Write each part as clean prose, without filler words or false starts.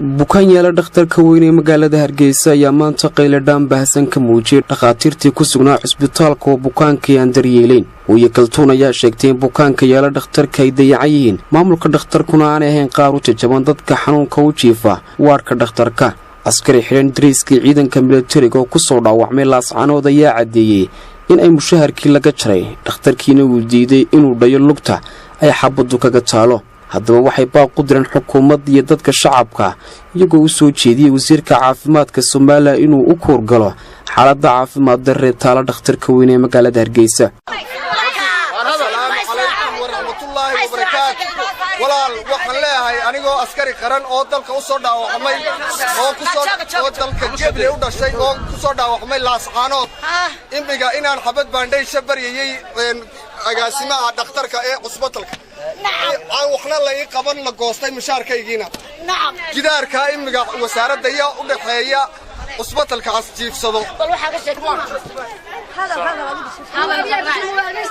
bukaan yaala dhakhtarka weyn ee magaalada Hargeysa ayaa maanta qayladhaan baahsan ka muujiyay dhakhaatiirtii ku sugnaa cisbitaalka oo bukaankii aan daryeelayn Uye Kaltuun ayaa sheegtay in bukaanka yaala dhakhtarka ay dayacan yihiin maamulka dhakhtarkuna aan ahayn qaar u jajaban dadka xanuunka u jiifa waarka dhakhtarka askari xiran dariiskii ciidanka militariga oo ku soo dhaawacmay laascanood ayaa cadeeyay in ay mushaharkii laga jaray dhakhtarkiina uu diiday inuu dhayo lugta ay xabadu kaga taalo haddaba waxay baaq u direen xukuumadda iyo dadka shacabka iyagoo u soo jeediyay wasiirka caafimaadka Soomaaliya inuu u koorgalo xaaladda caafimaad darree taala dhakhtarka weyn ee magaalada Hargeysa walaal waxaan leeyahay anigoo askari qaran oo dalka u soo dhaawacmay oo dalka Jeble u dhashay oo ku soo dhaawacmay laascaanood imiga inaan xabad baandheysha bariyay agaasimaha dhakhtarka ee cusbatalka waxna la ii qaban la goostay mushaarkaygiina gidaarka imiga wasaaradda iyo u dhaxeeya cusbatalka asjiifsado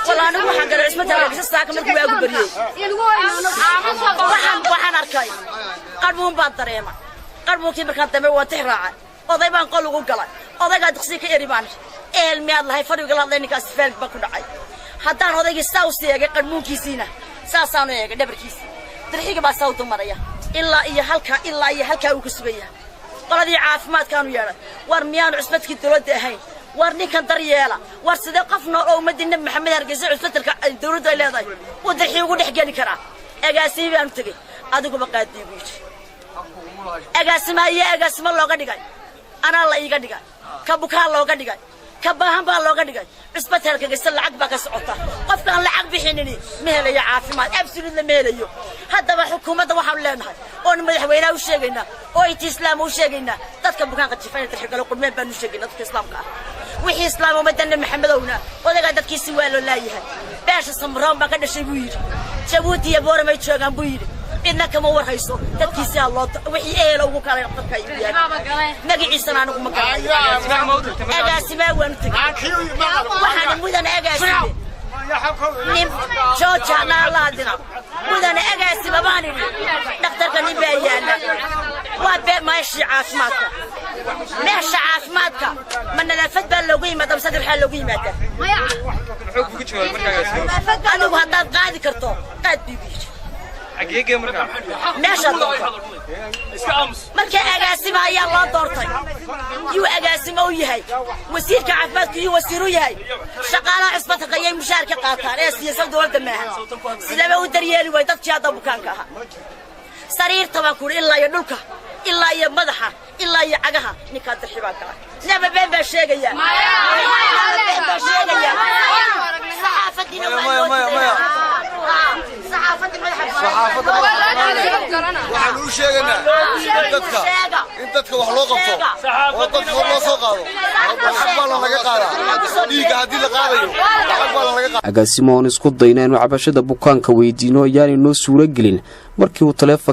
والله أنا وحنا قرر اسمه ترى بس ساكن مركب أقول بريء وحنا أركاي قربهم بانتريما قربهم كي مركب تمر وتحرع وضيبان قالوا قلا وضيق قاعد تخسيك إيران المياه الله يفرق الله لأنك أستفاد بكل عاي حتى أنا وضيق استوسي قربهم كيسينا ساسانو يا دبر كيس ترحيق بس صوتهم مريا إلا إيه هلكا وكسبية قلدي عافمات كانوا يرى ورميان عصبتك ترد هاي warni kan daryeela war sidee qofna oo madina maxamed Hargeysa cusbatalka dawladda ay leedahay wadixii ugu dhexgali kara agaasiib aan tagay adigu ma qaadii wiish agaasima looga dhigay ana la iiga dhigay ka bukaan looga dhigay ka baahan baa looga dhigay cusbatalka Hargeysa lacag baa ka socota qofka aan lacag bixinini ma helayo caafimaad absolutely ma helayo haddaba xukuumadda waxaan leenahay oo madaxweynaha u sheegayna oo islaam u sheegayna dadka bukaanka jifayna tarxiga qudmeen baan u sheegayna dadka islaamka wixii islaam umadana maxamedowna odaga dadkiisi waa loo laayahay beesha samroon baa ka dhashay buu yiri Jabuuti iyo Boorama joogan buu yiri idna kama warhayso dadkiisi Allah wixii eelo ugu kala dadka ay yahay magaciisana anigu ma garanay agaasima waan tagay waxaan mudan agaasima nim joojana la dina mudan agaasima baan iri dhakhtarka nin baa yaala waa bee maashi caafimaadka meesha caafimaadka man nadaafad baa loogu yimaado saddex xal loogu yimaado wuxuu ku joogaa markaas anigu haddaad qaadi karto qaad bibiir ageege markaa meesha iska aamus marka agaasima ayaa loo doortay yu agaasima u yahay wasiirka caafimaadka iyo wasiiru yahay shaqaalaha cusbatalka ay mushaar ka qaataan ee siyaasadda dawladda maaha sidaba u daryeeli way dadkii hadda bukaanka aha sariirta baa ku ilaa iyo dhulka ilaa iyo madaxa ilaa iyo cagaha ninka darxibaa kala naba been baa sheegaya waxaan u sheegaynaa dadka wax loo qabto oo dadka loo soo qaado waxba laga qaadaa dhiiga hadii la qaadayo waxba laga qaadaa agaasimo aan isku daynaa inuu cabashada bukaanka weydiino ayaanay noo suura gelin markii uu taleefon